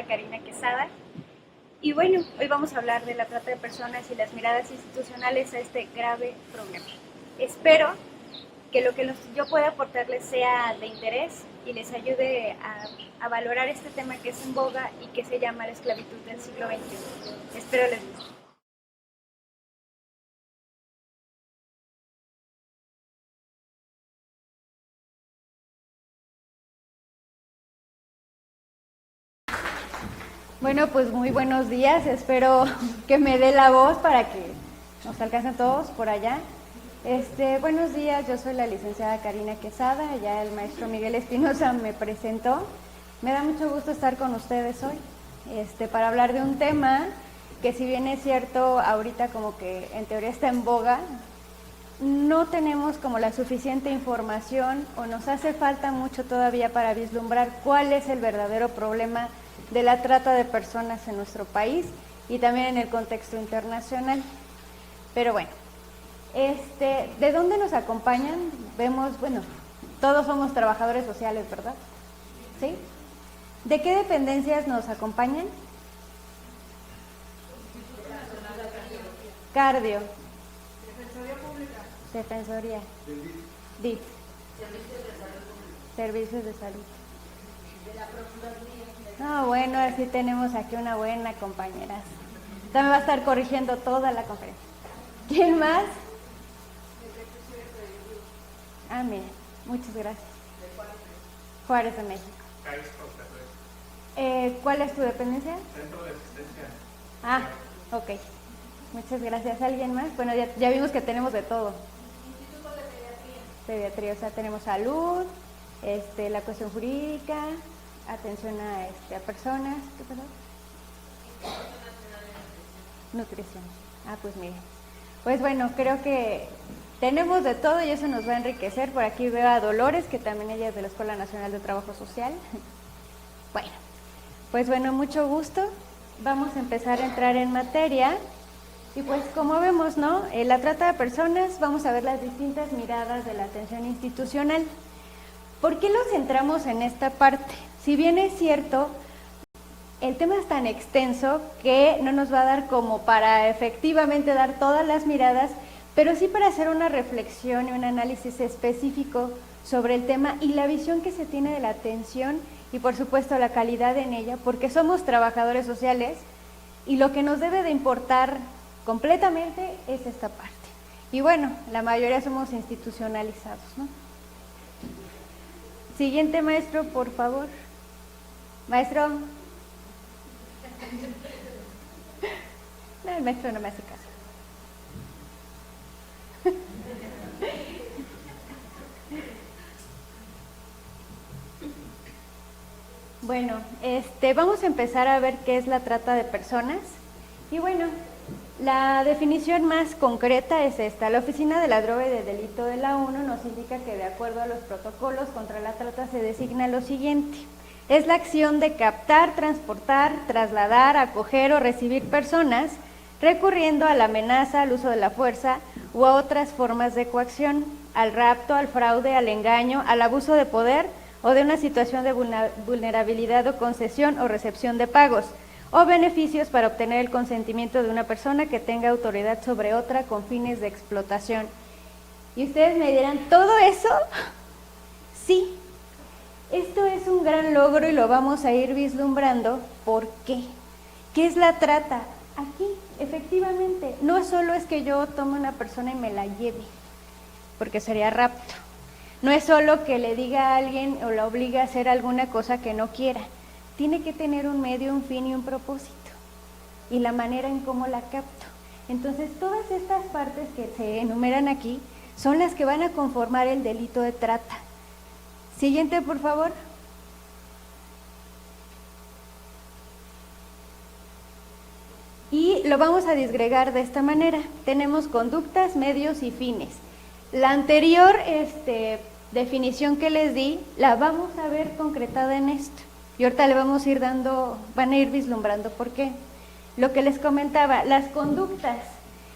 licenciada Karina Quesada. Y bueno, hoy vamos a hablar de la trata de personas y las miradas institucionales a este grave problema. Espero que lo que yo pueda aportarles sea de interés y les ayude a valorar este tema que es en boga y que se llama la esclavitud del siglo XXI. Espero les guste. Bueno, pues muy buenos días, espero que me dé la voz para que nos alcancen todos por allá. Buenos días, yo soy la licenciada Karina Quesada, ya el maestro Miguel Espinosa me presentó. Me da mucho gusto estar con ustedes hoy, para hablar de un tema que, si bien es cierto, ahorita como que en teoría está en boga, no tenemos como la suficiente información o nos hace falta mucho todavía para vislumbrar cuál es el verdadero problema de la trata de personas en nuestro país y también en el contexto internacional. Pero bueno, ¿de dónde nos acompañan? Vemos, bueno, todos somos trabajadores sociales, ¿verdad? ¿Sí? ¿De qué dependencias nos acompañan? Cardio. Defensoría Pública. Defensoría. DIF. Servicios de salud. De la Procuraduría. No, bueno, así tenemos aquí una buena compañera. También va a estar corrigiendo toda la conferencia. ¿Quién más? Ah, mira, muchas gracias. Juárez de México. ¿Cuál es tu dependencia? Centro de Asistencia. Ah, ok. Muchas gracias. ¿Alguien más? Bueno, ya vimos que tenemos de todo. Instituto de Pediatría. Pediatría, o sea, tenemos salud, la cuestión jurídica, atención a personas, ¿qué pasó? Nutrición. Ah, pues mire. Pues bueno, creo que tenemos de todo y eso nos va a enriquecer. Por aquí veo a Dolores, que también ella es de la Escuela Nacional de Trabajo Social. Bueno, pues bueno, mucho gusto. Vamos a empezar a entrar en materia. Y pues como vemos, ¿no? La trata de personas, vamos a ver las distintas miradas de la atención institucional. ¿Por qué nos centramos en esta parte? Si bien es cierto, el tema es tan extenso que no nos va a dar como para efectivamente dar todas las miradas, pero sí para hacer una reflexión y un análisis específico sobre el tema y la visión que se tiene de la atención y por supuesto la calidad en ella, porque somos trabajadores sociales y lo que nos debe de importar completamente es esta parte. Y bueno, la mayoría somos institucionalizados, ¿no? Siguiente maestro, por favor. Maestro. No, el maestro no me hace caso. Bueno, vamos a empezar a ver qué es la trata de personas. Y bueno, la definición más concreta es esta. La Oficina de la Droga y del Delito de la ONU nos indica que, de acuerdo a los protocolos contra la trata, se designa lo siguiente. Es la acción de captar, transportar, trasladar, acoger o recibir personas recurriendo a la amenaza, al uso de la fuerza u a otras formas de coacción, al rapto, al fraude, al engaño, al abuso de poder o de una situación de vulnerabilidad o concesión o recepción de pagos o beneficios para obtener el consentimiento de una persona que tenga autoridad sobre otra con fines de explotación. Y ustedes me dirán, ¿todo eso? Sí. Esto es un gran logro y lo vamos a ir vislumbrando. ¿Por qué? ¿Qué es la trata? Aquí, efectivamente, no solo es que yo tome una persona y me la lleve, porque sería rapto. No es solo que le diga a alguien o la obligue a hacer alguna cosa que no quiera. Tiene que tener un medio, un fin y un propósito. Y la manera en cómo la capto. Entonces, todas estas partes que se enumeran aquí son las que van a conformar el delito de trata. Siguiente, por favor. Y lo vamos a disgregar de esta manera. Tenemos conductas, medios y fines. La anterior definición que les di, la vamos a ver concretada en esto. Y ahorita le vamos a ir van a ir vislumbrando por qué. Lo que les comentaba, las conductas.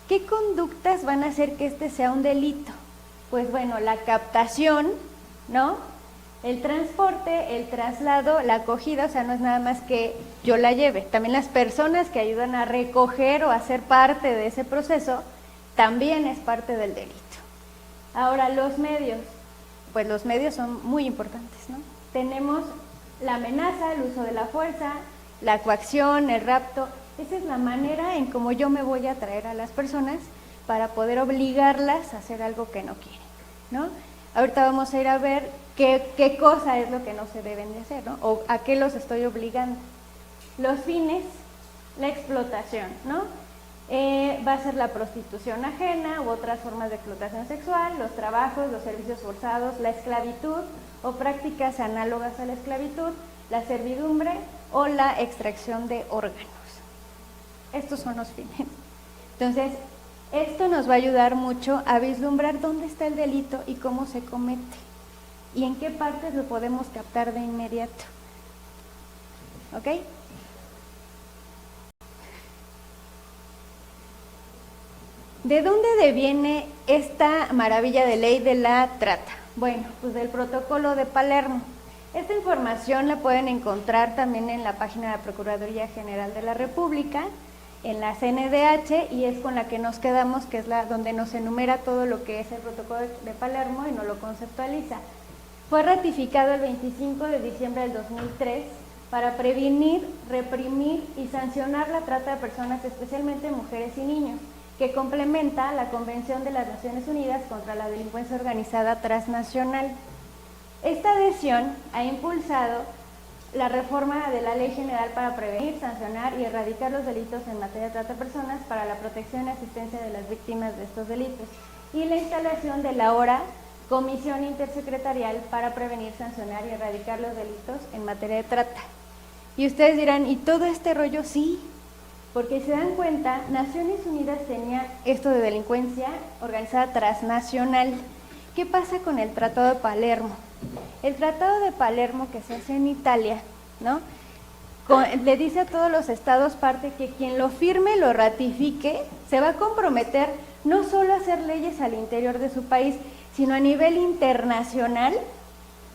¿Qué conductas van a hacer que sea un delito? Pues bueno, la captación, ¿no? El transporte, el traslado, la acogida, o sea, no es nada más que yo la lleve. También las personas que ayudan a recoger o a ser parte de ese proceso, también es parte del delito. Ahora, los medios, pues los medios son muy importantes, ¿no? Tenemos la amenaza, el uso de la fuerza, la coacción, el rapto. Esa es la manera en cómo yo me voy a atraer a las personas para poder obligarlas a hacer algo que no quieren, ¿no? Ahorita vamos a ir a ver qué cosa es lo que no se deben de hacer, ¿no? O a qué los estoy obligando. Los fines, la explotación, ¿no? Va a ser la prostitución ajena u otras formas de explotación sexual, los trabajos, los servicios forzados, la esclavitud o prácticas análogas a la esclavitud, la servidumbre o la extracción de órganos. Estos son los fines. Entonces, esto nos va a ayudar mucho a vislumbrar dónde está el delito y cómo se comete y en qué partes lo podemos captar de inmediato. ¿Ok? ¿De dónde deviene esta maravilla de ley de la trata? Bueno, pues del Protocolo de Palermo. Esta información la pueden encontrar también en la página de la Procuraduría General de la República, en la CNDH, y es con la que nos quedamos, que es la donde nos enumera todo lo que es el Protocolo de Palermo y nos lo conceptualiza. Fue ratificado el 25 de diciembre del 2003 para prevenir, reprimir y sancionar la trata de personas, especialmente mujeres y niños, que complementa la Convención de las Naciones Unidas contra la Delincuencia Organizada Transnacional. Esta adhesión ha impulsado la reforma de la Ley General para prevenir, sancionar y erradicar los delitos en materia de trata de personas para la protección y asistencia de las víctimas de estos delitos, y la instalación de la ahora Comisión Intersecretarial para prevenir, sancionar y erradicar los delitos en materia de trata. Y ustedes dirán, ¿y todo este rollo? Sí, porque se dan cuenta, Naciones Unidas tenía esto de delincuencia organizada transnacional. ¿Qué pasa con el Tratado de Palermo? El Tratado de Palermo, que se hace en Italia, ¿no? Le dice a todos los estados parte que quien lo firme, lo ratifique, se va a comprometer no solo a hacer leyes al interior de su país, sino a nivel internacional,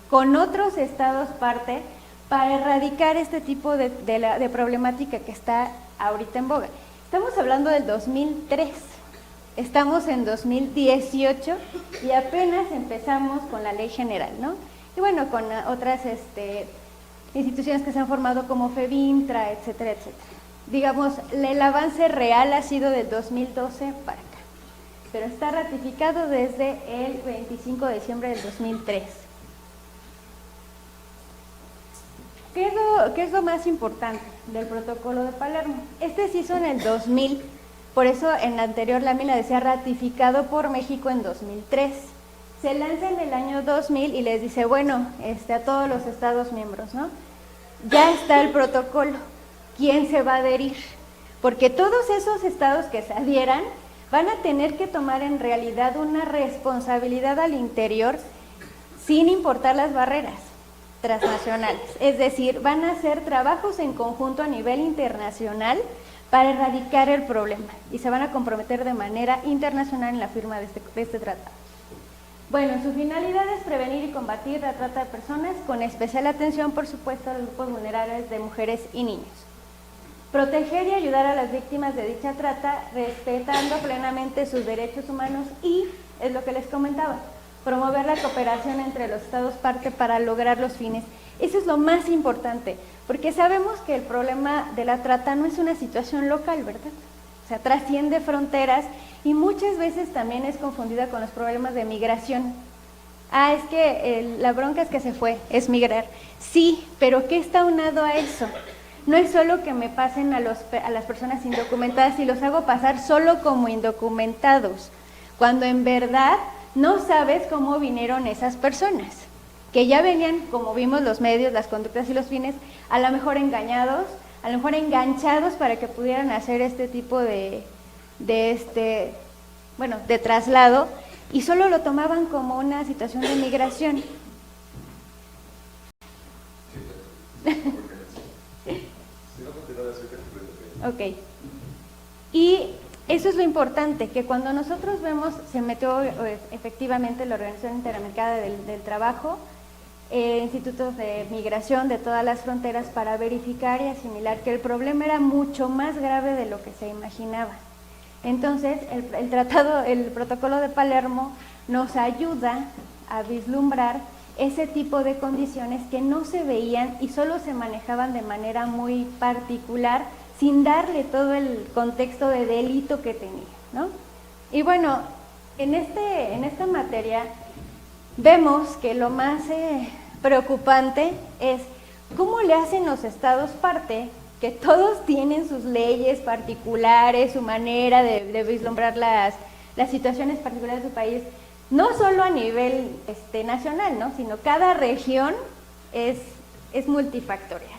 con otros estados parte, para erradicar este tipo de problemática que está ahorita en boga. Estamos hablando del 2003, estamos en 2018 y apenas empezamos con la ley general, ¿no? Y bueno, con otras instituciones que se han formado como FEBINTRA, etcétera, etcétera. Digamos, el avance real ha sido del 2012 para acá, pero está ratificado desde el 25 de diciembre del 2003. ¿Qué es lo más importante del Protocolo de Palermo? Este se hizo en el 2000, por eso en la anterior lámina decía ratificado por México en 2003. Se lanza en el año 2000 y les dice, bueno, a todos los estados miembros, ¿no? Ya está el protocolo, ¿quién se va a adherir? Porque todos esos estados que se adhieran van a tener que tomar en realidad una responsabilidad al interior sin importar las barreras transnacionales, es decir, van a hacer trabajos en conjunto a nivel internacional para erradicar el problema y se van a comprometer de manera internacional en la firma de este tratado. Bueno, su finalidad es prevenir y combatir la trata de personas, con especial atención, por supuesto, a los grupos vulnerables de mujeres y niños. Proteger y ayudar a las víctimas de dicha trata, respetando plenamente sus derechos humanos y, es lo que les comentaba, promover la cooperación entre los estados parte para lograr los fines. Eso es lo más importante, porque sabemos que el problema de la trata no es una situación local, ¿verdad? O sea, trasciende fronteras y muchas veces también es confundida con los problemas de migración. Ah, es que la bronca es que se fue, es migrar. Sí, pero ¿qué está aunado a eso? No es solo que me pasen a las personas indocumentadas y los hago pasar solo como indocumentados, cuando en verdad no sabes cómo vinieron esas personas, que ya venían, como vimos los medios, las conductas y los fines, a lo mejor engañados, a lo mejor enganchados para que pudieran hacer este tipo de traslado, y solo lo tomaban como una situación de migración. Ok. Y eso es lo importante, que cuando nosotros vemos, se metió efectivamente la Organización Interamericana del Trabajo, institutos de migración de todas las fronteras para verificar y asimilar que el problema era mucho más grave de lo que se imaginaba. Entonces, el protocolo de Palermo nos ayuda a vislumbrar ese tipo de condiciones que no se veían y solo se manejaban de manera muy particular, sin darle todo el contexto de delito que tenía, ¿no? Y bueno, en esta materia vemos que lo más preocupante es cómo le hacen los estados parte, que todos tienen sus leyes particulares, su manera de vislumbrar las situaciones particulares de su país, no solo a nivel nacional, ¿no? Sino cada región es multifactorial.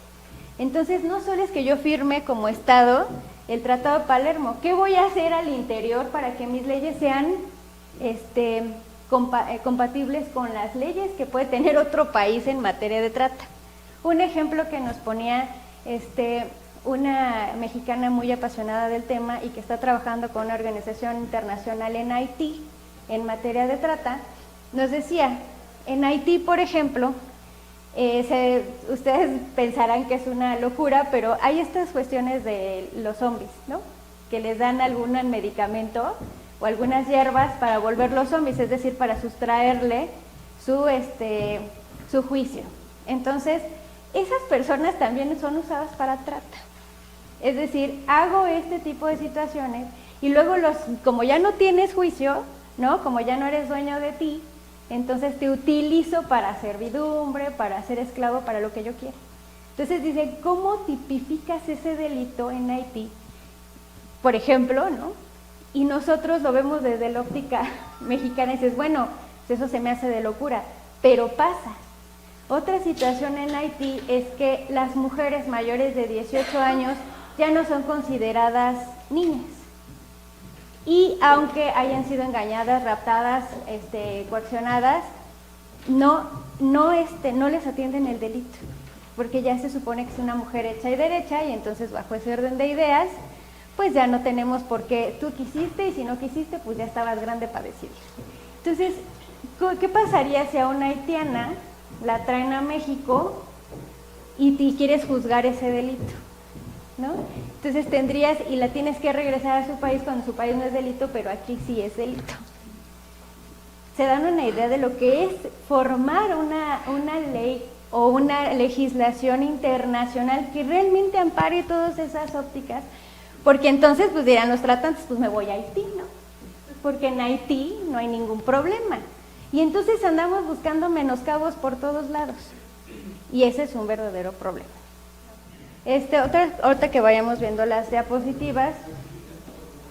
Entonces, no solo es que yo firme como Estado el Tratado de Palermo, ¿qué voy a hacer al interior para que mis leyes sean compatibles con las leyes que puede tener otro país en materia de trata? Un ejemplo que nos ponía una mexicana muy apasionada del tema y que está trabajando con una organización internacional en Haití en materia de trata, nos decía, en Haití, por ejemplo, ustedes pensarán que es una locura, pero hay estas cuestiones de los zombies, ¿no? Que les dan algún medicamento o algunas hierbas para volverlos zombies, es decir, para sustraerle su juicio. Entonces, esas personas también son usadas para trata. Es decir, hago este tipo de situaciones y luego como ya no tienes juicio, ¿no? Como ya no eres dueño de ti, entonces te utilizo para servidumbre, para ser esclavo, para lo que yo quiera. Entonces dice, ¿cómo tipificas ese delito en Haití? Por ejemplo, ¿no? Y nosotros lo vemos desde la óptica mexicana y dices, bueno, eso se me hace de locura, pero pasa. Otra situación en Haití es que las mujeres mayores de 18 años ya no son consideradas niñas. Y aunque hayan sido engañadas, raptadas, coaccionadas, no les atienden el delito, porque ya se supone que es una mujer hecha y derecha, y entonces bajo ese orden de ideas, pues ya no tenemos por qué, tú quisiste, y si no quisiste, pues ya estabas grande para decidir. Entonces, ¿qué pasaría si a una haitiana la traen a México y quieres juzgar ese delito? ¿No? Entonces tendrías, y la tienes que regresar a su país cuando su país no es delito, pero aquí sí es delito. Se dan una idea de lo que es formar una ley o una legislación internacional que realmente ampare todas esas ópticas, porque entonces pues dirán los tratantes, pues me voy a Haití, ¿no? Porque en Haití no hay ningún problema. Y entonces andamos buscando menoscabos por todos lados. Y ese es un verdadero problema. Ahorita que vayamos viendo las diapositivas,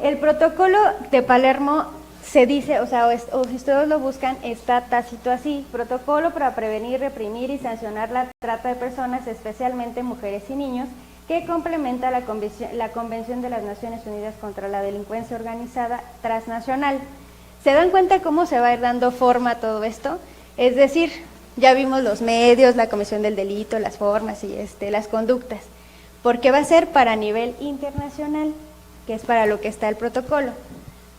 el protocolo de Palermo se dice, o si ustedes lo buscan, está tácito así: protocolo para prevenir, reprimir y sancionar la trata de personas, especialmente mujeres y niños, que complementa la Convención de las Naciones Unidas contra la Delincuencia Organizada Transnacional. ¿Se dan cuenta cómo se va a ir dando forma a todo esto? Es decir, ya vimos los medios, la comisión del delito, las formas y las conductas, porque va a ser para nivel internacional, que es para lo que está el protocolo.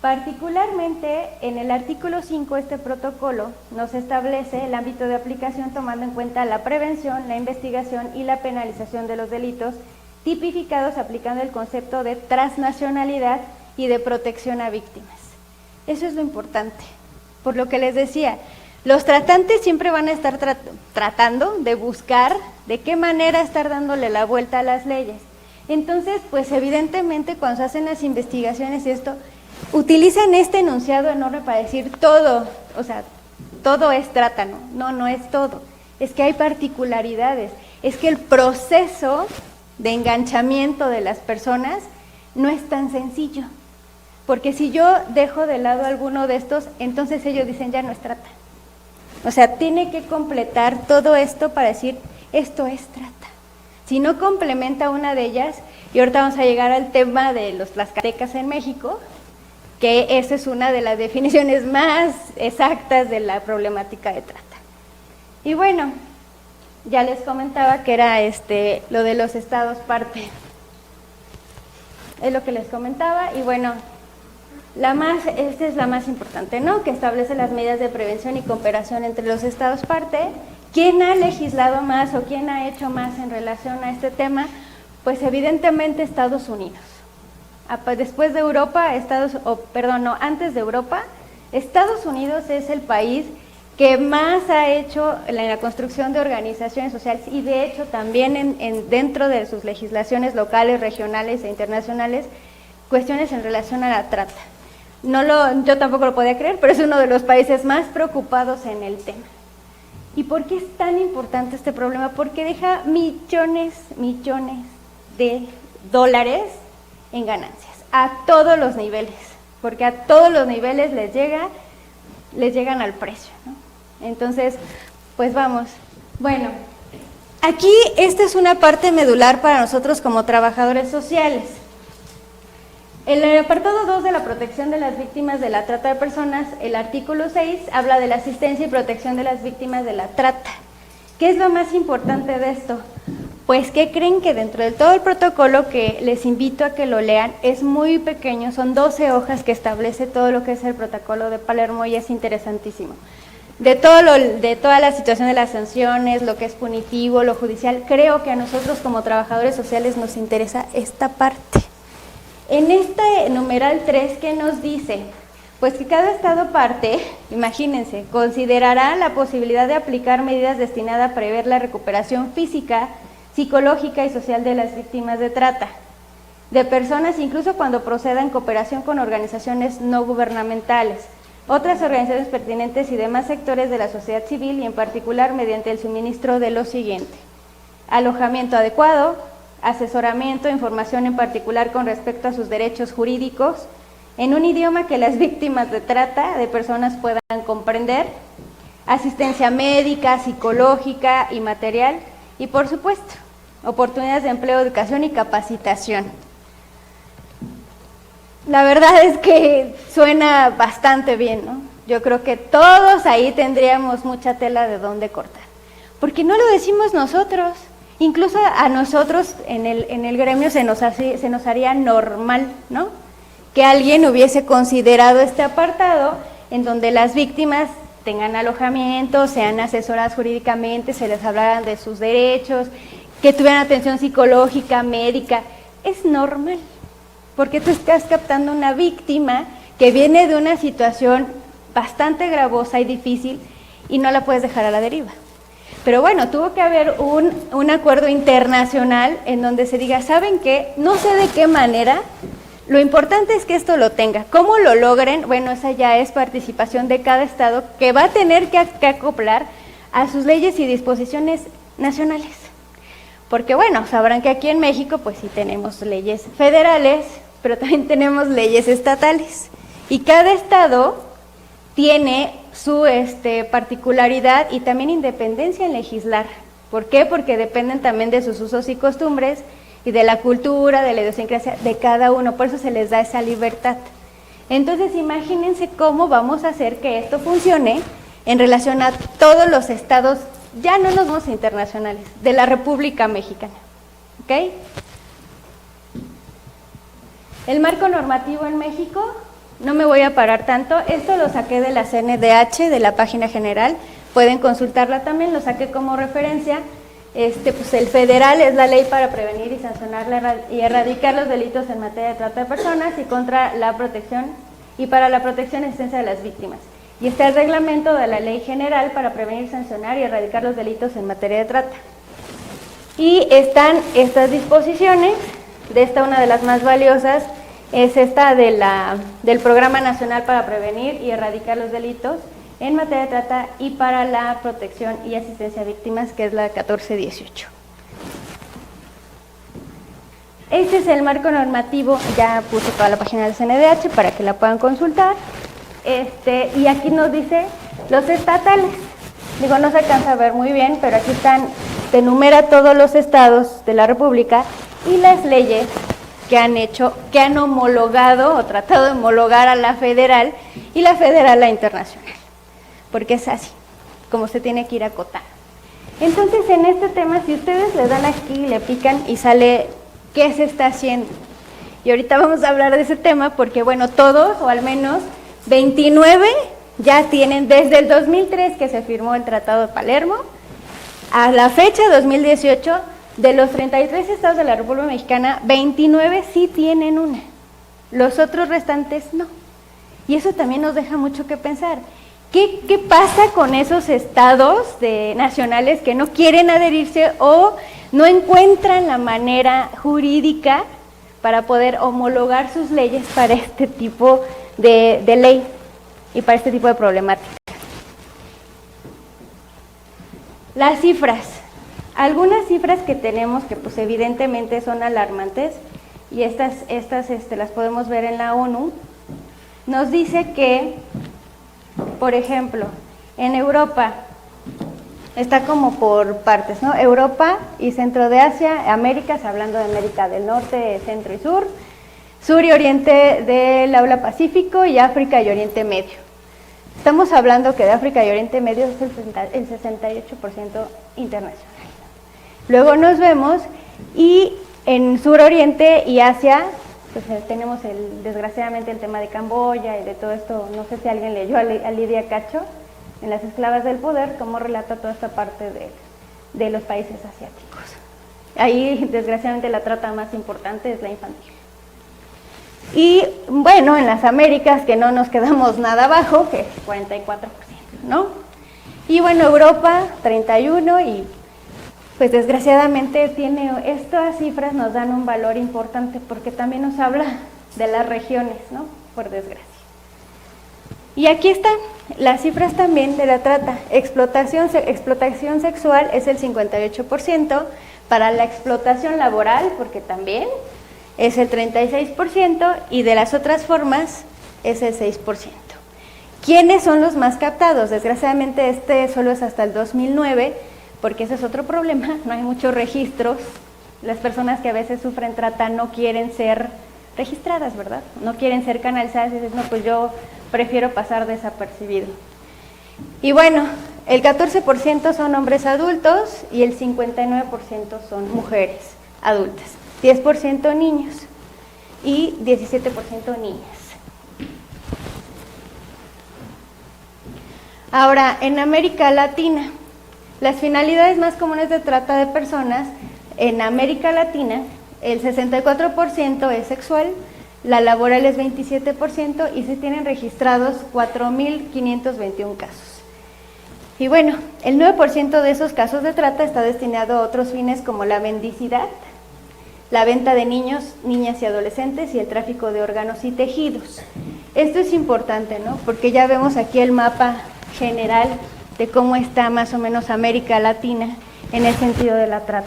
Particularmente, en el artículo 5, este protocolo nos establece el ámbito de aplicación tomando en cuenta la prevención, la investigación y la penalización de los delitos, tipificados aplicando el concepto de transnacionalidad y de protección a víctimas. Eso es lo importante. Por lo que les decía, los tratantes siempre van a estar tratando de buscar de qué manera estar dándole la vuelta a las leyes. Entonces, pues evidentemente cuando se hacen las investigaciones y esto, utilizan este enunciado enorme para decir todo, todo es trata, no es todo. Es que hay particularidades, es que el proceso de enganchamiento de las personas no es tan sencillo. Porque si yo dejo de lado alguno de estos, entonces ellos dicen ya no es trata. Tiene que completar todo esto para decir esto es trata. Si no complementa una de ellas, y ahorita vamos a llegar al tema de los tlaxcaltecas en México, que esa es una de las definiciones más exactas de la problemática de trata. Y bueno, ya les comentaba que era lo de los estados parte. Es lo que les comentaba, y bueno, Esta es la más importante, ¿no? Que establece las medidas de prevención y cooperación entre los estados parte. ¿Quién ha legislado más o quién ha hecho más en relación a este tema? Pues evidentemente Estados Unidos. Después de Europa, antes de Europa, Estados Unidos es el país que más ha hecho en la construcción de organizaciones sociales y de hecho también dentro de sus legislaciones locales, regionales e internacionales, cuestiones en relación a la trata. Yo tampoco lo podía creer, pero es uno de los países más preocupados en el tema. ¿Y por qué es tan importante este problema? Porque deja millones de dólares en ganancias, a todos los niveles, porque a todos los niveles les llegan al precio, ¿no? Entonces, pues vamos. Bueno, aquí esta es una parte medular para nosotros como trabajadores sociales. El apartado 2 de la protección de las víctimas de la trata de personas, el artículo 6, habla de la asistencia y protección de las víctimas de la trata. ¿Qué es lo más importante de esto? Pues que creen que dentro de todo el protocolo, que les invito a que lo lean, es muy pequeño, son 12 hojas que establece todo lo que es el protocolo de Palermo y es interesantísimo. De toda la situación de las sanciones, lo que es punitivo, lo judicial, creo que a nosotros como trabajadores sociales nos interesa esta parte. En este numeral 3, ¿qué nos dice? Pues que cada estado parte, imagínense, considerará la posibilidad de aplicar medidas destinadas a prever la recuperación física, psicológica y social de las víctimas de trata, de personas, incluso cuando proceda en cooperación con organizaciones no gubernamentales, otras organizaciones pertinentes y demás sectores de la sociedad civil y en particular mediante el suministro de lo siguiente: alojamiento adecuado, asesoramiento, información en particular con respecto a sus derechos jurídicos, en un idioma que las víctimas de trata de personas puedan comprender, asistencia médica, psicológica y material, y por supuesto, oportunidades de empleo, educación y capacitación. La verdad es que suena bastante bien, ¿no? Yo creo que todos ahí tendríamos mucha tela de dónde cortar, porque no lo decimos nosotros. Incluso a nosotros en el gremio se nos haría normal, ¿no?, que alguien hubiese considerado este apartado en donde las víctimas tengan alojamiento, sean asesoradas jurídicamente, se les hablaran de sus derechos, que tuvieran atención psicológica, médica. Es normal, porque tú estás captando una víctima que viene de una situación bastante gravosa y difícil y no la puedes dejar a la deriva. Pero bueno, tuvo que haber un acuerdo internacional en donde se diga, ¿saben qué? No sé de qué manera, lo importante es que esto lo tenga. ¿Cómo lo logren? Bueno, esa ya es participación de cada estado que va a tener que acoplar a sus leyes y disposiciones nacionales. Porque bueno, sabrán que aquí en México pues sí tenemos leyes federales, pero también tenemos leyes estatales. Y cada estado tiene su particularidad y también independencia en legislar. ¿Por qué? Porque dependen también de sus usos y costumbres y de la cultura, de la idiosincrasia de cada uno, por eso se les da esa libertad. Entonces imagínense cómo vamos a hacer que esto funcione en relación a todos los estados, ya no nos vamos a internacionales, de la República Mexicana. ¿Ok? El marco normativo en México, no me voy a parar tanto, esto lo saqué de la CNDH, de la página general, pueden consultarla también, lo saqué como referencia. Pues el federal es la ley para prevenir y sancionar y erradicar los delitos en materia de trata de personas y contra la protección y para la protección y asistencia de las víctimas. Y está el reglamento de la ley general para prevenir, sancionar y erradicar los delitos en materia de trata. Y están estas disposiciones, de esta una de las más valiosas es esta del Programa Nacional para Prevenir y Erradicar los Delitos en materia de trata y para la protección y asistencia a víctimas, que es la 1418. Este es el marco normativo, ya puse toda la página del CNDH para que la puedan consultar. Y aquí nos dice los estatales. Digo, no se alcanza a ver muy bien, pero aquí están, te enumera todos los estados de la República y las leyes que han hecho, que han homologado o tratado de homologar a la federal y la federal a la internacional. Porque es así, como se tiene que ir acotando. Entonces, en este tema, si ustedes le dan aquí, le pican y sale qué se está haciendo. Y ahorita vamos a hablar de ese tema porque, bueno, todos, o al menos 29, ya tienen desde el 2003 que se firmó el Tratado de Palermo, a la fecha 2018, de los 33 estados de la República Mexicana, 29 sí tienen una, los otros restantes no. Y eso también nos deja mucho que pensar. ¿Qué pasa con esos estados nacionales que no quieren adherirse o no encuentran la manera jurídica para poder homologar sus leyes para este tipo de ley y para este tipo de problemática? Las cifras. Algunas cifras que tenemos que pues evidentemente son alarmantes y estas las podemos ver en la ONU. Nos dice que, por ejemplo, en Europa, está como por partes, ¿no? Europa y centro de Asia, Américas, hablando de América del Norte, centro y sur y oriente del aula Pacífico y África y Oriente Medio. Estamos hablando que de África y Oriente Medio es el 68% internacional. Luego nos vemos y en Sur Oriente y Asia, pues tenemos desgraciadamente el tema de Camboya y de todo esto. No sé si alguien leyó a Lidia Cacho en Las Esclavas del Poder, cómo relata toda esta parte de los países asiáticos. Ahí desgraciadamente la trata más importante es la infantil. Y bueno, en las Américas, que no nos quedamos nada abajo, que es 44%, ¿no? Y bueno, Europa, 31%, y pues desgraciadamente estas cifras nos dan un valor importante porque también nos habla de las regiones, ¿no? Por desgracia. Y aquí están las cifras también de la trata. Explotación sexual es el 58%, para la explotación laboral, porque también es el 36%, y de las otras formas es el 6%. ¿Quiénes son los más captados? Desgraciadamente solo es hasta el 2009, porque ese es otro problema, no hay muchos registros. Las personas que a veces sufren trata no quieren ser registradas, ¿verdad? No quieren ser canalizadas y dicen, no, pues yo prefiero pasar desapercibido. Y bueno, el 14% son hombres adultos y el 59% son mujeres adultas. 10% niños y 17% niñas. Ahora, en América Latina, las finalidades más comunes de trata de personas en América Latina, el 64% es sexual, la laboral es 27% y se tienen registrados 4.521 casos. Y bueno, el 9% de esos casos de trata está destinado a otros fines como la mendicidad, la venta de niños, niñas y adolescentes y el tráfico de órganos y tejidos. Esto es importante, ¿no? Porque ya vemos aquí el mapa general de cómo está más o menos América Latina en el sentido de la trata.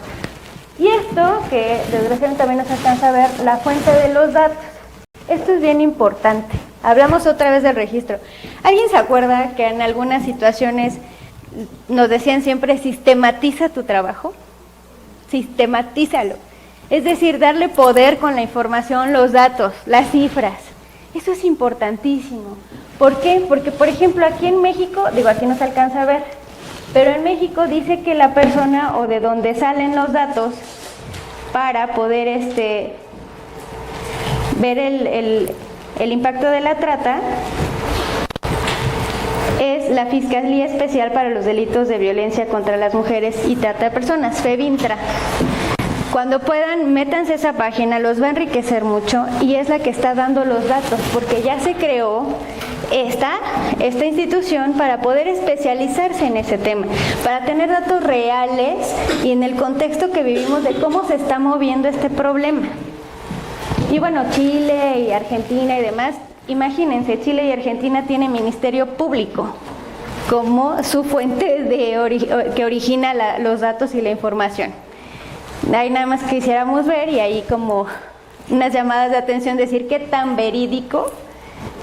Y esto, que desgraciadamente también nos alcanza a ver, la fuente de los datos. Esto es bien importante. Hablamos otra vez del registro. ¿Alguien se acuerda que en algunas situaciones nos decían siempre, sistematiza tu trabajo? Sistematízalo. Es decir, darle poder con la información, los datos, las cifras. Eso es importantísimo. ¿Por qué? Porque, por ejemplo, aquí en México, aquí no se alcanza a ver, pero en México dice que la persona o de donde salen los datos para poder ver el impacto de la trata es la Fiscalía Especial para los Delitos de Violencia contra las Mujeres y Trata de Personas, FEVINTRA. Cuando puedan, métanse a esa página, los va a enriquecer mucho y es la que está dando los datos, porque ya se creó esta institución para poder especializarse en ese tema, para tener datos reales y en el contexto que vivimos de cómo se está moviendo este problema. Y bueno, Chile y Argentina y demás, imagínense, Chile y Argentina tienen ministerio público como su fuente que origina los datos y la información. Ahí nada más quisiéramos ver y ahí como unas llamadas de atención, decir qué tan verídico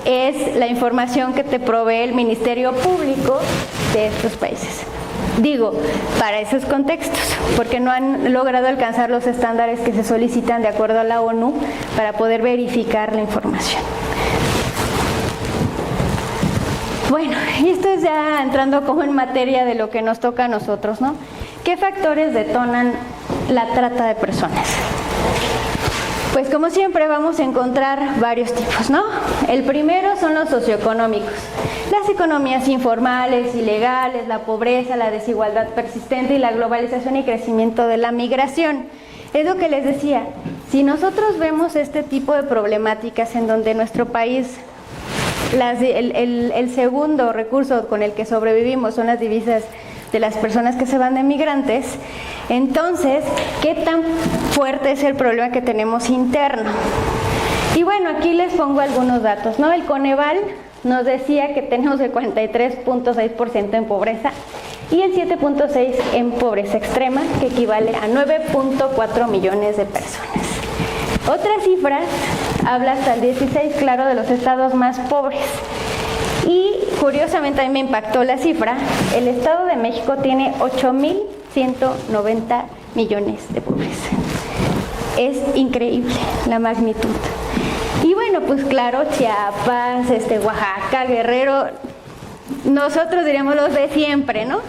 es la información que te provee el Ministerio Público de estos países. Digo, para esos contextos, porque no han logrado alcanzar los estándares que se solicitan de acuerdo a la ONU para poder verificar la información. Bueno, y esto es ya entrando como en materia de lo que nos toca a nosotros, ¿no? ¿Qué factores detonan la trata de personas? Pues como siempre vamos a encontrar varios tipos, ¿no? El primero son los socioeconómicos. Las economías informales, ilegales, la pobreza, la desigualdad persistente y la globalización y crecimiento de la migración. Es lo que les decía, si nosotros vemos este tipo de problemáticas en donde nuestro país, el segundo recurso con el que sobrevivimos son las divisas de las personas que se van de migrantes, entonces, ¿qué tan fuerte es el problema que tenemos interno? Y bueno, aquí les pongo algunos datos, ¿no? El Coneval nos decía que tenemos el 43.6% en pobreza y el 7.6% en pobreza extrema, que equivale a 9.4 millones de personas. Otras cifras habla hasta el 16, claro, de los estados más pobres. Y curiosamente a mí me impactó la cifra, el Estado de México tiene 8.190 millones de pobres. Es increíble la magnitud. Y bueno, pues claro, Chiapas, Oaxaca, Guerrero, nosotros diríamos los de siempre, ¿no?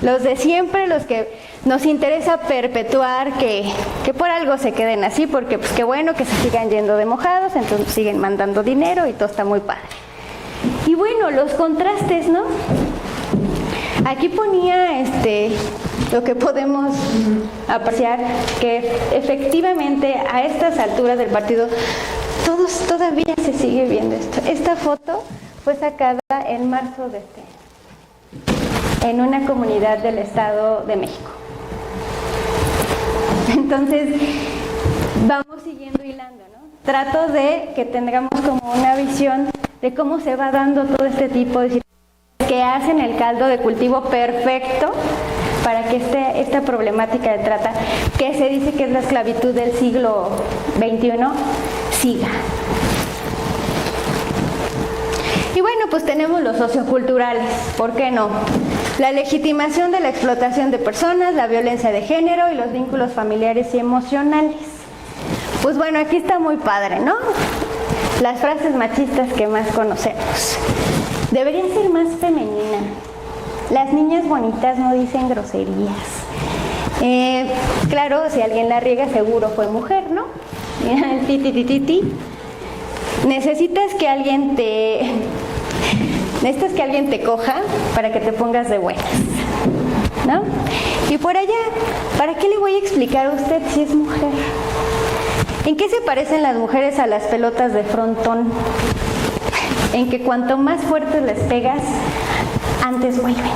Los de siempre, los que nos interesa perpetuar que por algo se queden así, porque pues qué bueno que se sigan yendo de mojados, entonces siguen mandando dinero y todo está muy padre. Y bueno, los contrastes, ¿no? Aquí ponía lo que podemos apreciar, que efectivamente a estas alturas del partido todavía se sigue viendo esto. Esta foto fue sacada en marzo de en una comunidad del Estado de México. Entonces, vamos siguiendo hilando, ¿no? Trato de que tengamos como una visión de cómo se va dando todo este tipo de situaciones que hacen el caldo de cultivo perfecto para que esta problemática de trata, que se dice que es la esclavitud del siglo XXI, siga. Y bueno, pues tenemos los socioculturales, ¿por qué no? La legitimación de la explotación de personas, la violencia de género y los vínculos familiares y emocionales. Pues bueno, aquí está muy padre, ¿no? Las frases machistas que más conocemos. Debería ser más femenina. Las niñas bonitas no dicen groserías. Claro, si alguien la riega seguro fue mujer, ¿no? El ti. Necesitas que alguien te coja para que te pongas de buenas, ¿no? Y por allá, ¿para qué le voy a explicar a usted si es mujer? ¿En qué se parecen las mujeres a las pelotas de frontón? En que cuanto más fuertes les pegas, antes vuelven.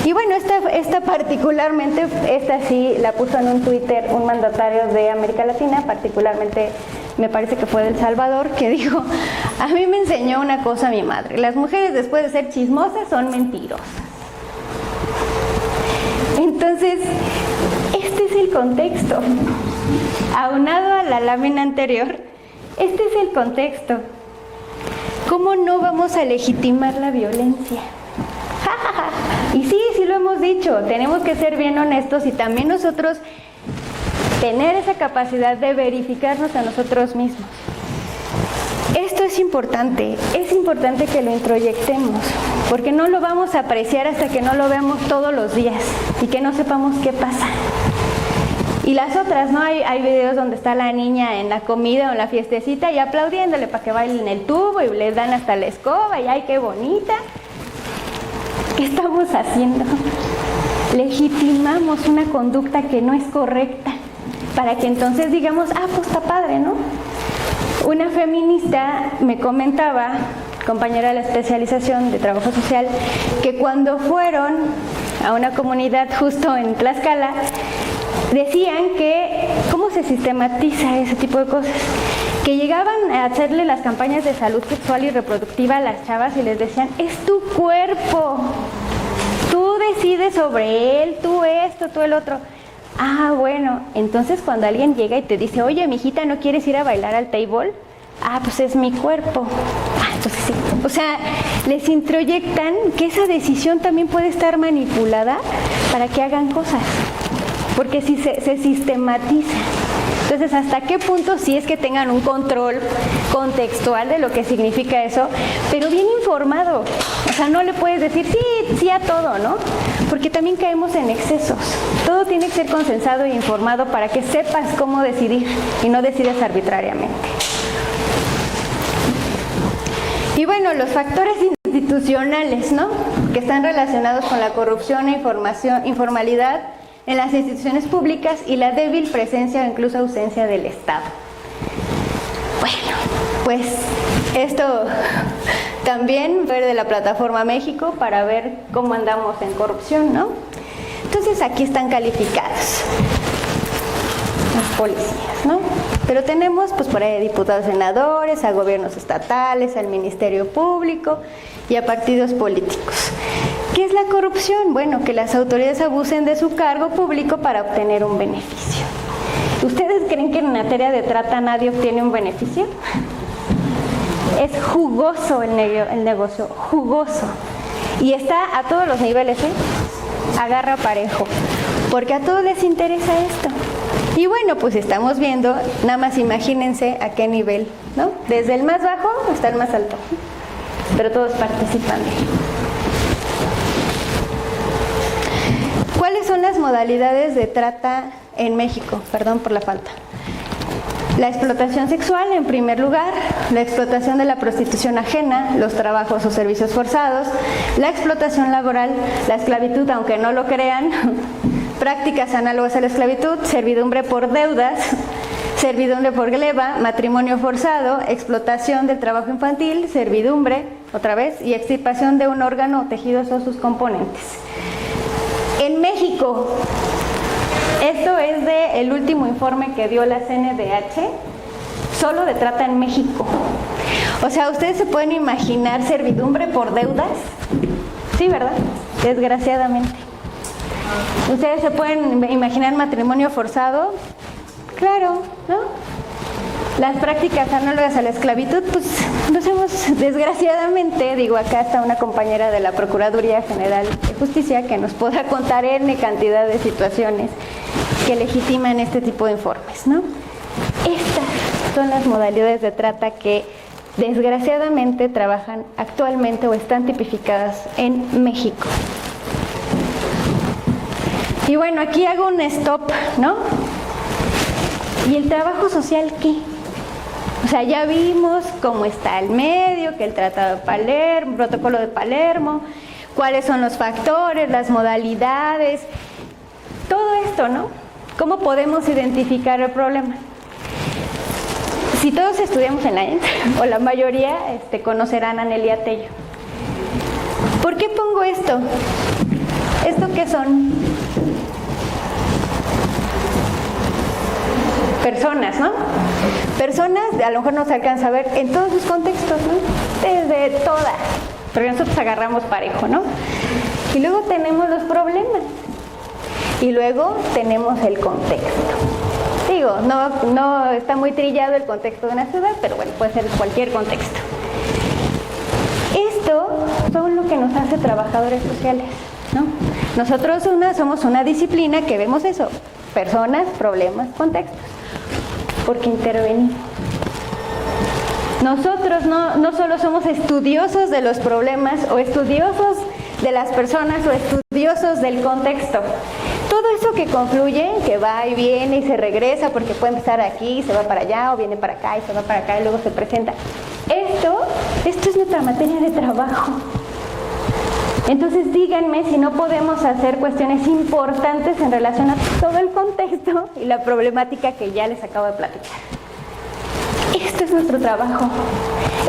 Y bueno, esta particularmente, esta sí la puso en un Twitter un mandatario de América Latina, particularmente me parece que fue de El Salvador, que dijo, a mí me enseñó una cosa mi madre, las mujeres después de ser chismosas son mentirosas. Entonces, este es el contexto. Aunado a la lámina anterior, este es el contexto. ¿Cómo no vamos a legitimar la violencia? Y sí lo hemos dicho, tenemos que ser bien honestos y también nosotros tener esa capacidad de verificarnos a nosotros mismos. Esto es importante que lo introyectemos, porque no lo vamos a apreciar hasta que no lo veamos todos los días y que no sepamos qué pasa. Y las otras, ¿no? Hay videos donde está la niña en la comida o en la fiestecita y aplaudiéndole para que bailen el tubo y les dan hasta la escoba y ¡ay, qué bonita! ¿Qué estamos haciendo? Legitimamos una conducta que no es correcta para que entonces digamos, pues está padre, ¿no? Una feminista me comentaba, compañera de la especialización de trabajo social, que cuando fueron a una comunidad justo en Tlaxcala, decían que, ¿cómo se sistematiza ese tipo de cosas? Que llegaban a hacerle las campañas de salud sexual y reproductiva a las chavas y les decían, es tu cuerpo, tú decides sobre él, tú esto, tú el otro. Bueno, entonces cuando alguien llega y te dice, oye, mijita, ¿no quieres ir a bailar al table? Pues es mi cuerpo. Entonces sí. O sea, les introyectan que esa decisión también puede estar manipulada para que hagan cosas, porque si se sistematiza. Entonces, ¿hasta qué punto sí es que tengan un control contextual de lo que significa eso, pero bien informado? O sea, no le puedes decir sí a todo, ¿no? porque también caemos en excesos. Todo tiene que ser consensado e informado para que sepas cómo decidir y no decidas arbitrariamente. Y bueno, los factores institucionales, ¿no?, que están relacionados con la corrupción e informalidad en las instituciones públicas y la débil presencia o incluso ausencia del Estado. Bueno, pues esto también fue de la Plataforma México para ver cómo andamos en corrupción, ¿no? Entonces aquí están calificados los policías, ¿no? Pero tenemos pues por ahí diputados, senadores, a gobiernos estatales, al Ministerio Público y a partidos políticos. ¿Qué es la corrupción? Bueno, que las autoridades abusen de su cargo público para obtener un beneficio. ¿Ustedes creen que en materia de trata nadie obtiene un beneficio? Es jugoso el negocio, jugoso. Y está a todos los niveles, agarra parejo, porque a todos les interesa esto. Y bueno, pues estamos viendo, nada más imagínense a qué nivel, ¿no? Desde el más bajo hasta el más alto, pero todos participan de él. ¿Cuáles son las modalidades de trata en México? Perdón por la falta. La explotación sexual, en primer lugar, la explotación de la prostitución ajena, los trabajos o servicios forzados, la explotación laboral, la esclavitud, aunque no lo crean, prácticas análogas a la esclavitud, servidumbre por deudas, servidumbre por gleba, matrimonio forzado, explotación del trabajo infantil, servidumbre, otra vez, y extirpación de un órgano o tejidos o sus componentes. En México, esto es del último informe que dio la CNDH, solo de trata en México. O sea, ¿ustedes se pueden imaginar servidumbre por deudas? Sí, ¿verdad? Desgraciadamente. ¿Ustedes se pueden imaginar matrimonio forzado? Claro, ¿no? Las prácticas análogas a la esclavitud, pues nos hemos, desgraciadamente, digo, acá está una compañera de la Procuraduría General de Justicia que nos podrá contar N cantidad de situaciones que legitiman este tipo de informes, ¿no? Estas son las modalidades de trata que desgraciadamente trabajan actualmente o están tipificadas en México. Y bueno, aquí hago un stop, ¿no? ¿Y el trabajo social qué? O sea, ya vimos cómo está el medio, que el Tratado de Palermo, Protocolo de Palermo, cuáles son los factores, las modalidades, todo esto, ¿no? ¿Cómo podemos identificar el problema? Si todos estudiamos en la ENS, o la mayoría conocerán a Nelia Tello. ¿Por qué pongo esto? ¿Esto qué son? Personas, ¿no? Personas, a lo mejor no se alcanza a ver en todos sus contextos, ¿no? Desde todas, porque nosotros agarramos parejo, ¿no? Y luego tenemos los problemas. Y luego tenemos el contexto. Digo, no está muy trillado el contexto de una ciudad, pero bueno, puede ser cualquier contexto. Esto son lo que nos hace trabajadores sociales, ¿no? Nosotros somos una disciplina que vemos eso, personas, problemas, contextos, porque intervenimos. Nosotros no solo somos estudiosos de los problemas o estudiosos de las personas o estudiosos del contexto. Todo eso que confluye, que va y viene y se regresa porque puede empezar aquí, se va para allá o viene para acá y se va para acá y luego se presenta. Esto es nuestra materia de trabajo. Entonces díganme si no podemos hacer cuestiones importantes en relación a todo el contexto y la problemática que ya les acabo de platicar. Esto es nuestro trabajo.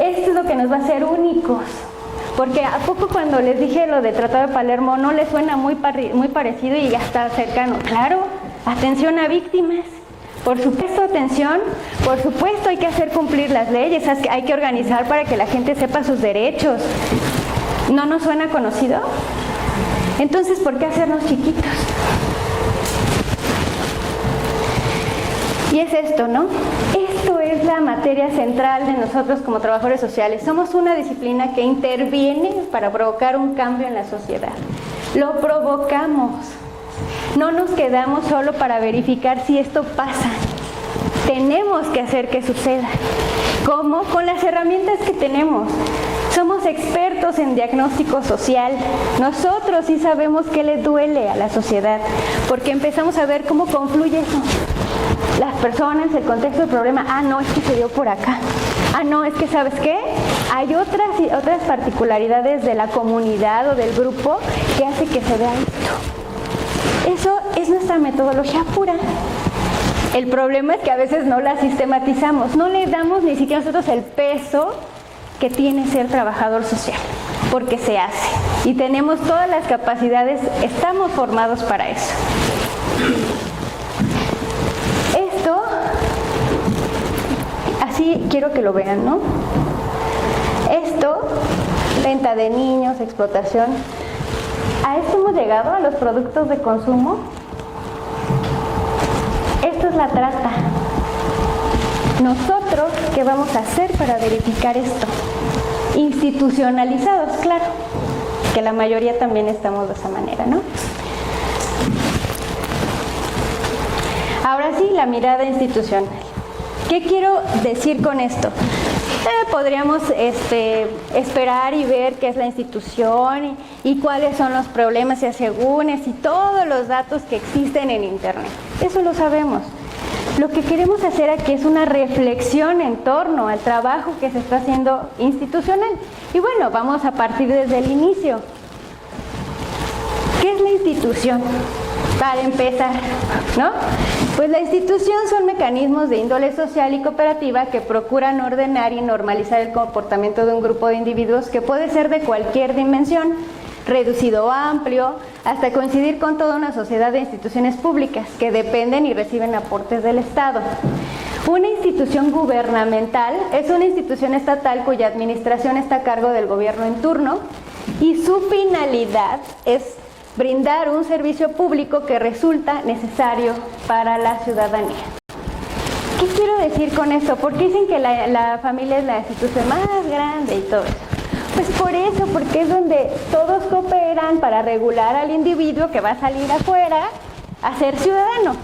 Esto es lo que nos va a hacer únicos. Porque ¿a poco cuando les dije lo del Tratado de Palermo no les suena muy parecido y ya está cercano? Claro, atención a víctimas. Por supuesto, atención. Por supuesto, hay que hacer cumplir las leyes. Hay que organizar para que la gente sepa sus derechos. ¿No nos suena conocido? Entonces, ¿por qué hacernos chiquitos? Y es esto, ¿no? Esto es la materia central de nosotros como trabajadores sociales. Somos una disciplina que interviene para provocar un cambio en la sociedad. Lo provocamos. No nos quedamos solo para verificar si esto pasa. Tenemos que hacer que suceda. ¿Cómo? Con las herramientas que tenemos. Somos expertos en diagnóstico social. Nosotros sí sabemos qué le duele a la sociedad, porque empezamos a ver cómo confluye eso. Las personas, el contexto del problema, no, es que se dio por acá. No, es que ¿sabes qué? Hay otras particularidades de la comunidad o del grupo que hace que se vea esto. Eso es nuestra metodología pura. El problema es que a veces no la sistematizamos, no le damos ni siquiera nosotros el peso que tiene ser trabajador social, porque se hace. Y tenemos todas las capacidades, estamos formados para eso. Esto, así quiero que lo vean, ¿no? Esto, venta de niños, explotación. A esto hemos llegado, a los productos de consumo. Esto es la trata. Nosotros, ¿qué vamos a hacer para verificar esto? Institucionalizados, claro, que la mayoría también estamos de esa manera, ¿no? Ahora sí, la mirada institucional. ¿Qué quiero decir con esto? Podríamos esperar y ver qué es la institución y cuáles son los problemas y asegúnes y todos los datos que existen en Internet. Eso lo sabemos. Lo que queremos hacer aquí es una reflexión en torno al trabajo que se está haciendo institucional. Y bueno, vamos a partir desde el inicio. ¿Qué es la institución? Para empezar, ¿no? Pues la institución son mecanismos de índole social y cooperativa que procuran ordenar y normalizar el comportamiento de un grupo de individuos que puede ser de cualquier dimensión, reducido o amplio, hasta coincidir con toda una sociedad de instituciones públicas que dependen y reciben aportes del Estado. Una institución gubernamental es una institución estatal cuya administración está a cargo del gobierno en turno y su finalidad es brindar un servicio público que resulta necesario para la ciudadanía. ¿Qué quiero decir con esto? Porque dicen que la familia es la institución más grande y todo eso. Pues por eso, porque es donde todos cooperan para regular al individuo que va a salir afuera a ser ciudadano.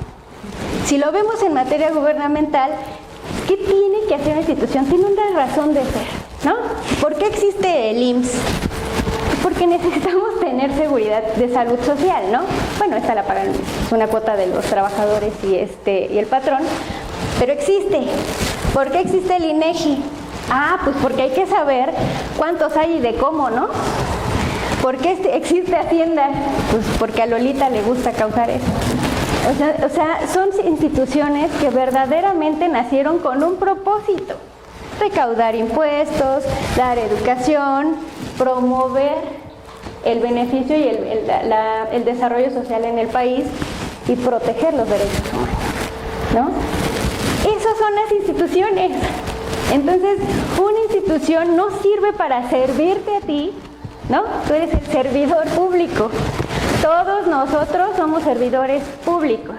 Si lo vemos en materia gubernamental, ¿qué tiene que hacer una institución? Tiene una razón de ser, ¿no? ¿Por qué existe el IMSS? Porque necesitamos tener seguridad de salud social, ¿no? Bueno, esta la pagan, es una cuota de los trabajadores y el patrón, pero existe. ¿Por qué existe el INEGI? Pues porque hay que saber cuántos hay y de cómo, ¿no? ¿Por qué existe Hacienda? Pues porque a Lolita le gusta causar eso. O sea, son instituciones que verdaderamente nacieron con un propósito: recaudar impuestos, dar educación, promover el beneficio y el desarrollo social en el país y proteger los derechos humanos, ¿no? Esas son las instituciones. Entonces, una institución no sirve para servirte a ti, ¿no? Tú eres el servidor público. Todos nosotros somos servidores públicos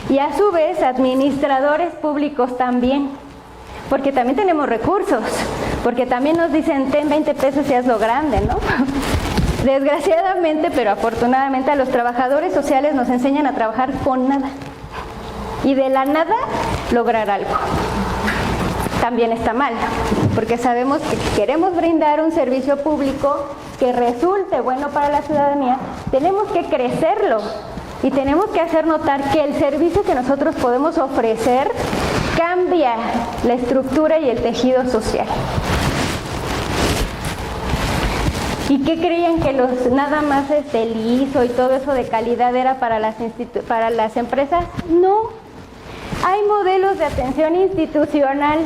y a su vez administradores públicos también, porque también tenemos recursos, porque también nos dicen ten 20 pesos y hazlo grande, ¿no? Desgraciadamente, pero afortunadamente, a los trabajadores sociales nos enseñan a trabajar con nada y de la nada lograr algo. También está mal, porque sabemos que si queremos brindar un servicio público que resulte bueno para la ciudadanía, tenemos que crecerlo y tenemos que hacer notar que el servicio que nosotros podemos ofrecer cambia la estructura y el tejido social. ¿Y qué creían que nada más el ISO y todo eso de calidad era para las empresas? No, hay modelos de atención institucional.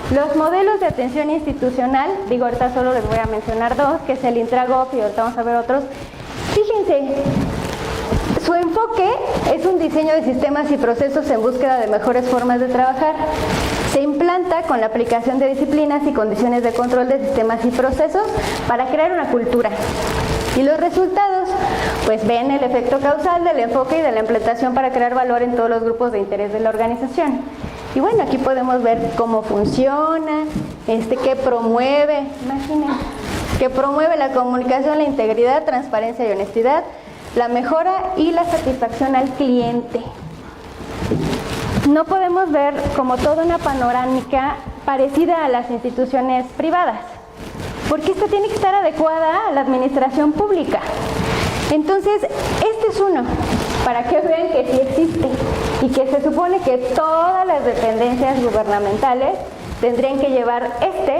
Los modelos de atención institucional, digo, ahorita solo les voy a mencionar dos, que es el Intragov y ahorita vamos a ver otros. Fíjense, su enfoque es un diseño de sistemas y procesos en búsqueda de mejores formas de trabajar. Se implanta con la aplicación de disciplinas y condiciones de control de sistemas y procesos para crear una cultura. Y los resultados, pues ven el efecto causal del enfoque y de la implementación para crear valor en todos los grupos de interés de la organización. Y bueno, aquí podemos ver cómo funciona, qué promueve, imaginen, que promueve la comunicación, la integridad, transparencia y honestidad, la mejora y la satisfacción al cliente. No podemos ver como toda una panorámica parecida a las instituciones privadas. porque esta tiene que estar adecuada a la administración pública. Entonces, este es uno, para que vean que sí existe y que se supone que todas las dependencias gubernamentales tendrían que llevar este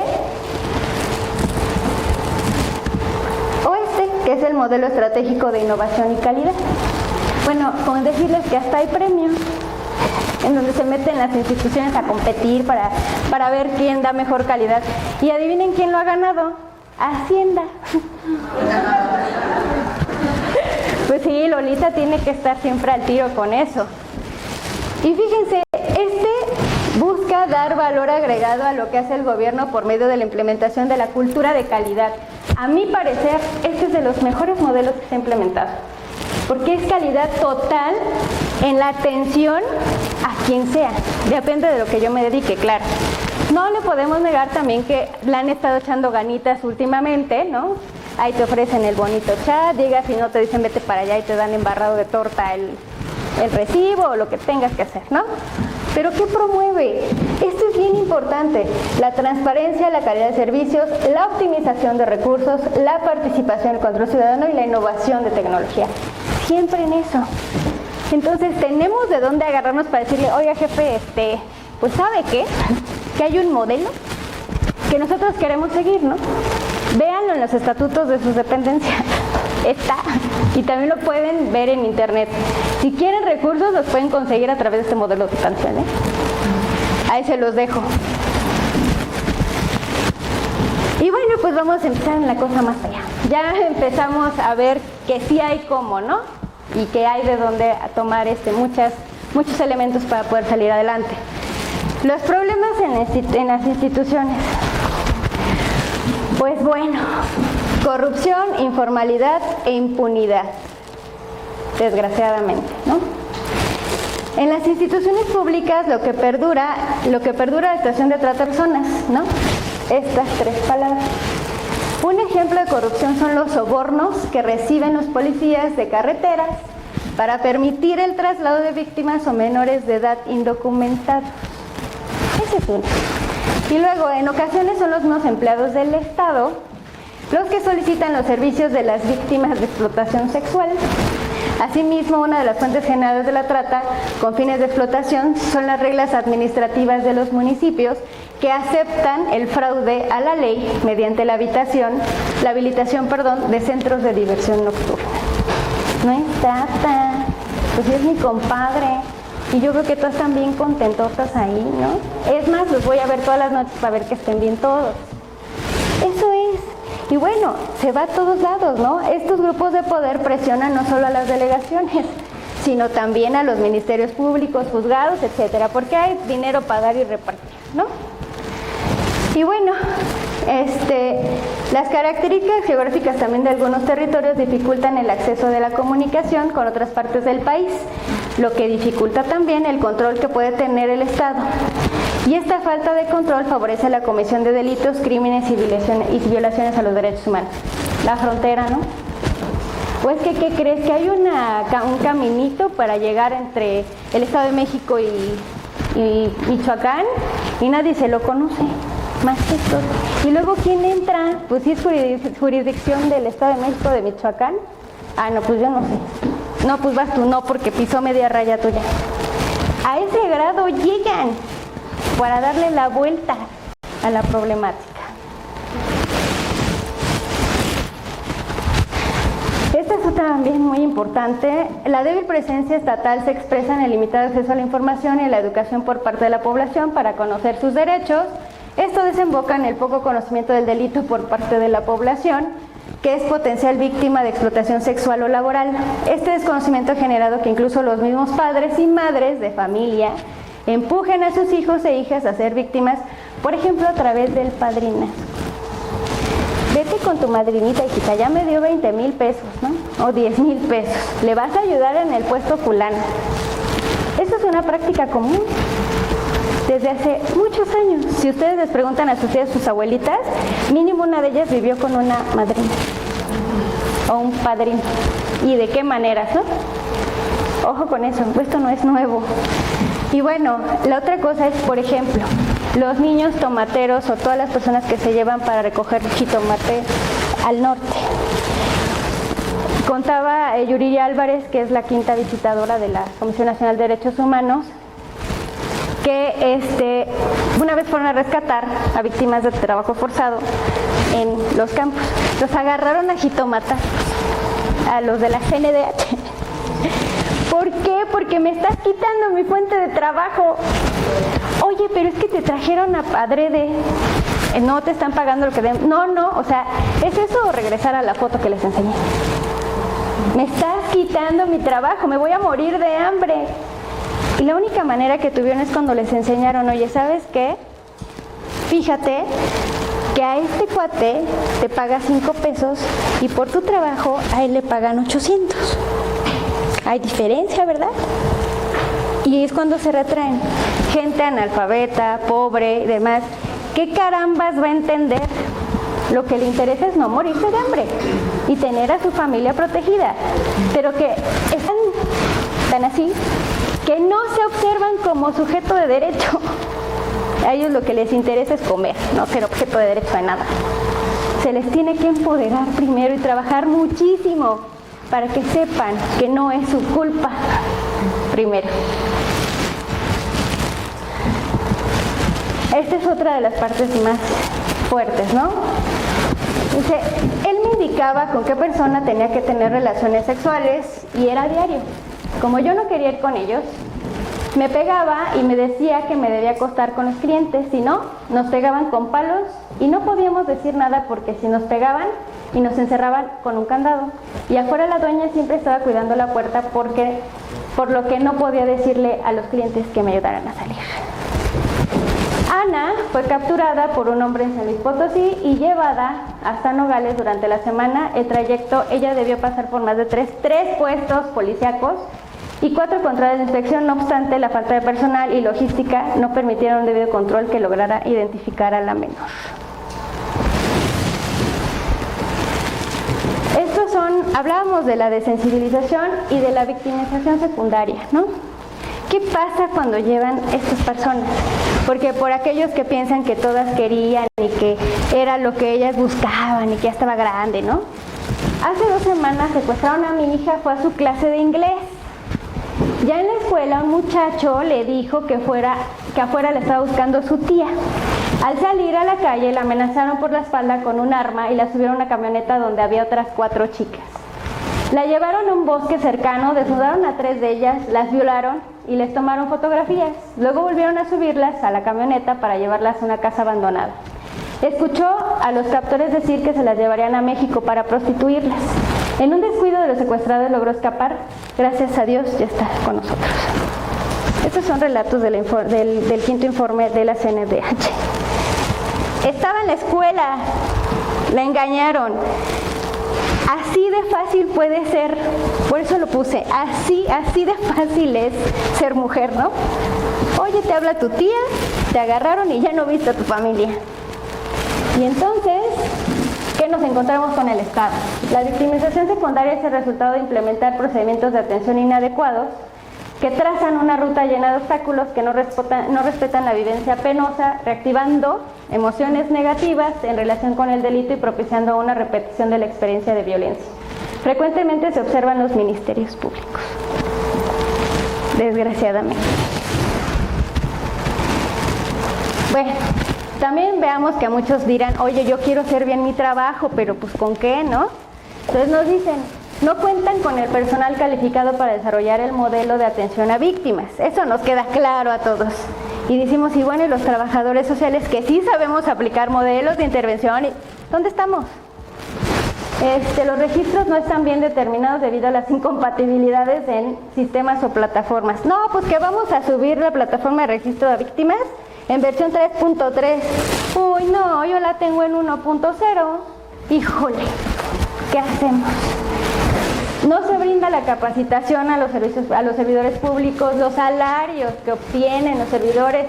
o este, que es el modelo estratégico de innovación y calidad. Bueno, con decirles que hasta hay premios en donde se meten las instituciones a competir para ver quién da mejor calidad. Y adivinen quién lo ha ganado. Hacienda. Pues sí, Lolita tiene que estar siempre al tiro con eso. Y fíjense, este busca dar valor agregado a lo que hace el gobierno por medio de la implementación de la cultura de calidad. A mi parecer, este es de los mejores modelos que se ha implementado, porque es calidad total en la atención a quien sea, depende de lo que yo me dedique, claro. No le podemos negar también que le han estado echando ganitas últimamente, ¿no? Ahí te ofrecen el bonito chat, llegas y no te dicen vete para allá y te dan embarrado de torta el recibo o lo que tengas que hacer, ¿no? Pero ¿qué promueve? Esto es bien importante: la transparencia, la calidad de servicios, la optimización de recursos, la participación, el control ciudadano y la innovación de tecnología. Siempre en eso. Entonces tenemos de dónde agarrarnos para decirle, oiga jefe, pues ¿sabe qué? Que hay un modelo que nosotros queremos seguir, ¿no? Véanlo en los estatutos de sus dependencias. Está. Y también lo pueden ver en internet. Si quieren recursos, los pueden conseguir a través de este modelo de canción, ¿eh? Ahí se los dejo. Y bueno, pues vamos a empezar en la cosa más allá. Ya empezamos a ver que sí hay cómo, ¿no? Y que hay de dónde tomar muchos elementos para poder salir adelante. Los problemas en las instituciones. Pues bueno, corrupción, informalidad e impunidad, desgraciadamente, ¿no? En las instituciones públicas lo que perdura es la situación de trata de personas, ¿no? Estas tres palabras. Un ejemplo de corrupción son los sobornos que reciben los policías de carreteras para permitir el traslado de víctimas o menores de edad indocumentados. Ese es uno. Y luego, en ocasiones son los mismos empleados del Estado los que solicitan los servicios de las víctimas de explotación sexual. Asimismo, una de las fuentes generales de la trata con fines de explotación son las reglas administrativas de los municipios que aceptan el fraude a la ley mediante la habilitación de centros de diversión nocturna. No es tata, pues es mi compadre. Y yo creo que todos están bien contentotas ahí, ¿no? Es más, los voy a ver todas las noches para ver que estén bien todos. Eso es. Y bueno, se va a todos lados, ¿no? Estos grupos de poder presionan no solo a las delegaciones, sino también a los ministerios públicos, juzgados, etcétera, porque hay dinero para dar y repartir, ¿no? Y bueno, las características geográficas también de algunos territorios dificultan el acceso de la comunicación con otras partes del país, lo que dificulta también el control que puede tener el Estado. Y esta falta de control favorece la comisión de delitos, crímenes y violaciones a los derechos humanos. La frontera, ¿no? ¿O es que qué crees? Que hay un caminito para llegar entre el Estado de México y Michoacán y nadie se lo conoce, más que esto. Y luego, ¿quién entra? Pues si es jurisdicción del Estado de México, de Michoacán. Ah, no, pues yo no sé. No, pues vas tú, no, porque pisó media raya tuya. A ese grado llegan para darle la vuelta a la problemática. Esta es otra también muy importante. La débil presencia estatal se expresa en el limitado acceso a la información y a la educación por parte de la población para conocer sus derechos. Esto desemboca en el poco conocimiento del delito por parte de la población, que es potencial víctima de explotación sexual o laboral. Este desconocimiento ha generado que incluso los mismos padres y madres de familia empujen a sus hijos e hijas a ser víctimas, por ejemplo, a través del padrinazgo. Vete con tu madrinita, hijita, ya me dio 20,000 pesos, ¿no? O 10,000 pesos. Le vas a ayudar en el puesto fulano. Esto es una práctica común desde hace muchos años. Si ustedes les preguntan a sus tías, sus abuelitas, mínimo una de ellas vivió con una madrina o un padrino. ¿Y de qué maneras, no? Ojo con eso, esto no es nuevo. Y bueno, la otra cosa es, por ejemplo, los niños tomateros o todas las personas que se llevan para recoger jitomate al norte. Contaba Yuriria Álvarez, que es la quinta visitadora de la Comisión Nacional de Derechos Humanos, que una vez fueron a rescatar a víctimas de trabajo forzado en los campos. Los agarraron a jitomatazos a los de la CNDH. ¿Por qué? Porque me estás quitando mi fuente de trabajo. Oye, pero es que te trajeron a adrede. No te están pagando lo que deben. No, o sea, ¿es eso o regresar a la foto que les enseñé? Me estás quitando mi trabajo, me voy a morir de hambre. Y la única manera que tuvieron es cuando les enseñaron, oye, ¿sabes qué? Fíjate que a este cuate te paga 5 pesos y por tu trabajo a él le pagan 800. Hay diferencia, ¿verdad? Y es cuando se retraen. Gente analfabeta, pobre y demás. ¿Qué carambas va a entender? Lo que le interesa es no morirse de hambre y tener a su familia protegida. Pero que están tan así que no se observan como sujeto de derecho. A ellos lo que les interesa es comer, no ser objeto de derecho de nada. Se les tiene que empoderar primero y trabajar muchísimo para que sepan que no es su culpa primero. Esta es otra de las partes más fuertes, ¿no? Dice, él me indicaba con qué persona tenía que tener relaciones sexuales y era diario. Como yo no quería ir con ellos, me pegaba y me decía que me debía acostar con los clientes, si no, nos pegaban con palos y no podíamos decir nada porque si nos pegaban y nos encerraban con un candado. Y afuera la dueña siempre estaba cuidando la puerta por lo que no podía decirle a los clientes que me ayudaran a salir. Ana fue capturada por un hombre en San Luis Potosí y llevada hasta Nogales durante la semana. El trayecto, ella debió pasar por más de tres puestos policíacos y 4 controles de inspección. No obstante, la falta de personal y logística no permitieron un debido control que lograra identificar a la menor. Hablábamos de la desensibilización y de la victimización secundaria, ¿no? ¿Qué pasa cuando llevan estas personas? Porque por aquellos que piensan que todas querían y que era lo que ellas buscaban y que ya estaba grande, ¿no? Hace 2 semanas secuestraron a mi hija, fue a su clase de inglés. Ya en la escuela un muchacho le dijo que afuera le estaba buscando su tía. Al salir a la calle la amenazaron por la espalda con un arma y la subieron a una camioneta donde había otras 4 chicas. La llevaron a un bosque cercano, desnudaron a 3 de ellas, las violaron y les tomaron fotografías. Luego volvieron a subirlas a la camioneta para llevarlas a una casa abandonada. Escuchó a los captores decir que se las llevarían a México para prostituirlas. En un descuido de los secuestradores logró escapar. Gracias a Dios ya está con nosotros. Estos son relatos del 5º informe de la CNDH. Estaba en la escuela, la engañaron. Así de fácil puede ser, por eso lo puse, así de fácil es ser mujer, ¿no? Oye, te habla tu tía, te agarraron y ya no viste a tu familia. Y entonces, ¿qué nos encontramos con el Estado? La victimización secundaria es el resultado de implementar procedimientos de atención inadecuados que trazan una ruta llena de obstáculos que no respetan la vivencia penosa, reactivando emociones negativas en relación con el delito y propiciando una repetición de la experiencia de violencia. Frecuentemente se observa en los ministerios públicos, desgraciadamente. Bueno, también veamos que a muchos dirán, oye, yo quiero hacer bien mi trabajo, pero pues ¿con qué, no? Entonces nos dicen, no cuentan con el personal calificado para desarrollar el modelo de atención a víctimas. Eso nos queda claro a todos. Y decimos, y bueno, y los trabajadores sociales que sí sabemos aplicar modelos de intervención, ¿dónde estamos? Los registros no están bien determinados debido a las incompatibilidades en sistemas o plataformas. No, pues que vamos a subir la plataforma de registro de víctimas en versión 3.3. Uy, no, yo la tengo en 1.0. Híjole, ¿qué hacemos? No se brinda la capacitación a los servidores públicos, los salarios que obtienen los servidores